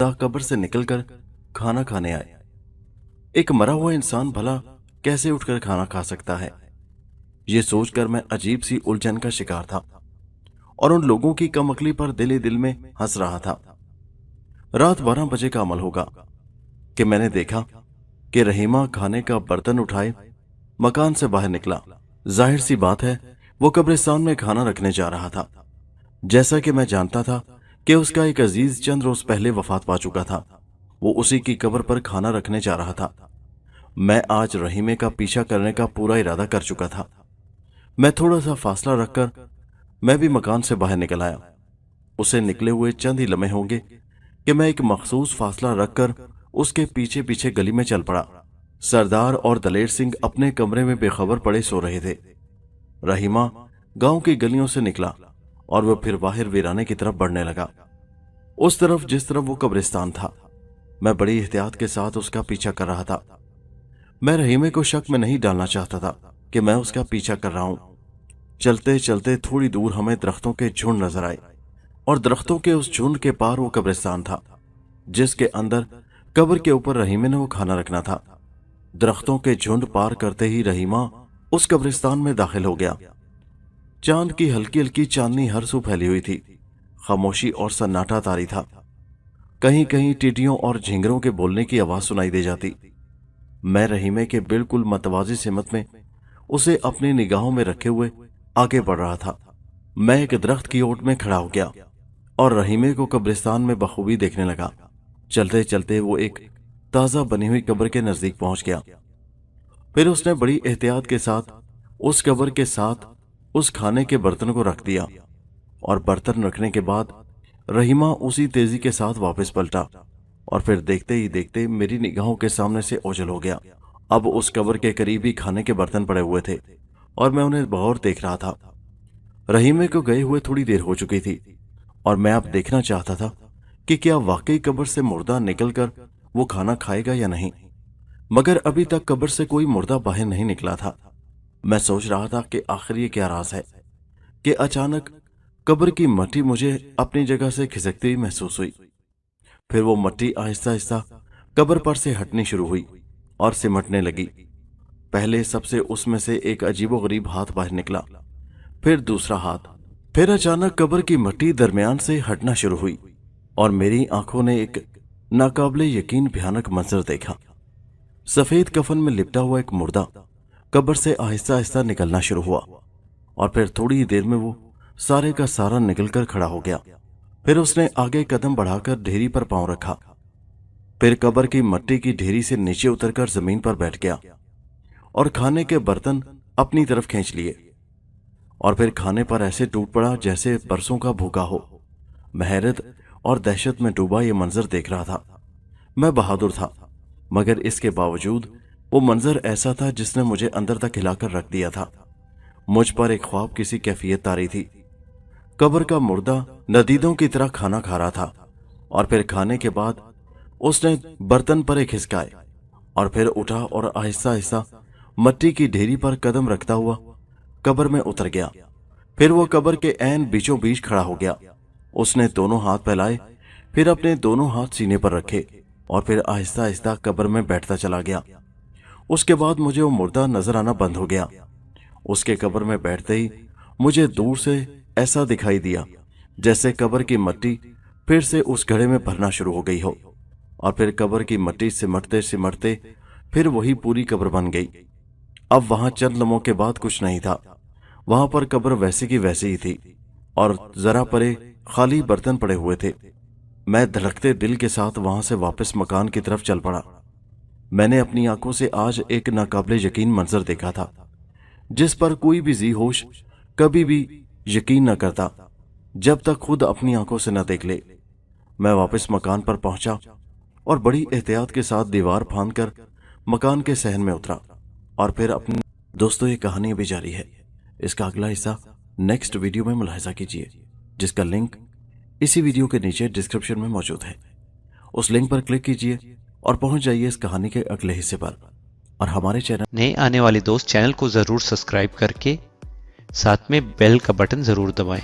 कब्र से निकलकर खाना खाने आए। एक मरा हुआ इंसान भला कैसे उठकर खाना खा सकता है, ये सोचकर मैं अजीब सी उलझन का शिकार था और उन लोगों की कमअक्ली पर दिल ही दिल में हंस रहा था। रात 12 बजे का अमल होगा कि मैंने देखा कि रहीमा खाने का बर्तन उठाए मकान से बाहर निकला। जाहिर सी बात है वो कब्रिस्तान में खाना रखने जा रहा था। जैसा कि मैं जानता था कि उसका एक अजीज चंद रोज पहले वफात पा चुका था, वो उसी की कब्र पर खाना रखने जा रहा था। मैं आज रहीमे का पीछा करने का पूरा इरादा कर चुका था। मैं थोड़ा सा फासला रखकर मैं भी मकान से बाहर निकल आया। उसे निकले हुए चंद ही लम्हे होंगे कि मैं एक मखसूस फासला रखकर उसके पीछे पीछे गली में चल पड़ा। सरदार और दलेर सिंह अपने कमरे में बेखबर पड़े सो रहे थे। रहीमा गांव की गलियों से निकला और वह फिर बाहर वीराने की तरफ बढ़ने लगा, उस तरफ जिस तरफ वो कब्रिस्तान था। मैं बड़ी एहतियात के साथ उसका पीछा कर रहा था। मैं रहीमे को शक में नहीं डालना चाहता था कि मैं उसका पीछा कर रहा हूं। चलते चलते थोड़ी दूर हमें दरख्तों के झुंड नजर आए और दरख्तों के उस झुंड के पार वो कब्रिस्तान था जिसके अंदर कब्र के ऊपर रहीमे ने वो खाना रखना था। दरख्तों के झुंड पार करते ही रहीमा उस कब्रिस्तान में दाखिल हो गया। चांद की हल्की हल्की चांदनी हर सू फैली हुई थी। खामोशी और सन्नाटा तारी था। कहीं कहीं टिड्डियों और झिंगरों के बोलने की आवाज सुनाई दे जाती। मैं रहीमे के बिल्कुल मतवाजी सिमत में उसे अपनी निगाहों में रखे हुए आगे बढ़ रहा था। मैं एक दरख्त की ओट में खड़ा हो गया और रहीमे को कब्रिस्तान में बखूबी देखने लगा। चलते चलते वो एक ताजा बनी हुई कब्र के नजदीक पहुंच गया। फिर उसने बड़ी एहतियात के साथ उस कब्र के साथ उस खाने के बर्तन को रख दिया और बर्तन रखने के बाद रहीमा उसी तेजी के साथ वापस पलटा और फिर देखते ही देखते मेरी निगाहों के सामने से ओझल हो गया। अब उस कब्र के करीब ही खाने के बर्तन पड़े हुए थे और मैं उन्हें गौर देख रहा था। रहीमे को गए हुए थोड़ी देर हो चुकी थी और मैं अब देखना चाहता था कि क्या वाकई कब्र से मुर्दा निकलकर वो खाना खाएगा या नहीं। मगर अभी तक कब्र से कोई मुर्दा बाहर नहीं निकला था। मैं सोच रहा था कि आखिर ये क्या राज है कि अचानक कब्र की मट्टी मुझे अपनी जगह से खिसकती हुई महसूस हुई। फिर वो मट्टी आहिस्ता आहिस्ता कब्र पर से हटनी शुरू हुई और सिमटने लगी। पहले सबसे उसमें से एक अजीबोगरीब हाथ बाहर निकला, फिर दूसरा हाथ। फिर अचानक कब्र की मट्टी दरमियान से हटना शुरू हुई और मेरी आंखों ने एक नाकाबिले यकीन भयानक मंजर देखा। सफेद कफन में लिपटा हुआ एक मुर्दा कब्र से आहिस्ता आहिस्ता निकलना शुरू हुआ और फिर थोड़ी ही देर में वो सारे का सारा निकलकर खड़ा हो गया। फिर उसने आगे कदम बढ़ाकर ढेरी पर पांव रखा। फिर कब्र की मट्टी की ढेरी से नीचे उतरकर जमीन पर बैठ गया और खाने के बर्तन अपनी तरफ खींच लिए और फिर खाने पर ऐसे टूट पड़ा जैसे बरसों का भूखा हो। मैं हैरत और दहशत में डूबा ये मंजर देख रहा था। मैं बहादुर था, मगर इसके बावजूद वो मंजर ऐसा था जिसने मुझे अंदर तक हिलाकर रख दिया था। मुझ पर एक ख्वाब किसी कैफियत तारी थी। कब्र का मुर्दा नदीदों की तरह खाना खा रहा था और फिर खाने के बाद उसने बर्तन पर एक हिसकाए और फिर उठा और आहिस्ता आहिस्ता मट्टी की ढेरी पर कदम रखता हुआ कब्र में उतर गया। फिर वो कब्र के ऐन बीचों बीच खड़ा हो गया। उसने दोनों हाथ फैलाए, फिर अपने दोनों हाथ सीने पर रखे और फिर आहिस्ता आहिस्ता कब्र में बैठता चला गया। उसके बाद मुझे वो मुर्दा नजर आना बंद हो गया। उसके कब्र में बैठते ही मुझे दूर से ऐसा दिखाई दिया जैसे कब्र की मट्टी फिर से उस घड़े में भरना शुरू हो गई हो और फिर कब्र की मट्टी सिमटते सिमटते फिर वही पूरी कब्र बन गई। अब वहां चंद लम्हों के बाद कुछ नहीं था। वहां पर कब्र वैसी की वैसी ही थी और जरा परे खाली बर्तन पड़े हुए थे। मैं धड़कते दिल के साथ वहां से वापस मकान की तरफ चल पड़ा। मैंने अपनी आंखों से आज एक नाकाबिले यकीन मंजर देखा था जिस पर कोई भी जी होश कभी भी यकीन न करता जब तक खुद अपनी आंखों से न देख ले। मैं वापस मकान पर पहुंचा और बड़ी एहतियात के साथ दीवार फांदकर मकान के सहन में उतरा और फिर अपनी दोस्तों ये कहानी अभी जारी है। इसका अगला हिस्सा नेक्स्ट वीडियो में मुलाहिजा कीजिए, जिसका लिंक इसी वीडियो के नीचे डिस्क्रिप्शन में मौजूद है। उस लिंक पर क्लिक कीजिए और पहुंच जाइए इस कहानी के अगले हिस्से पर। और हमारे चैनल नए आने वाले दोस्त चैनल को जरूर सब्सक्राइब करके साथ में बेल का बटन जरूर दबाएं।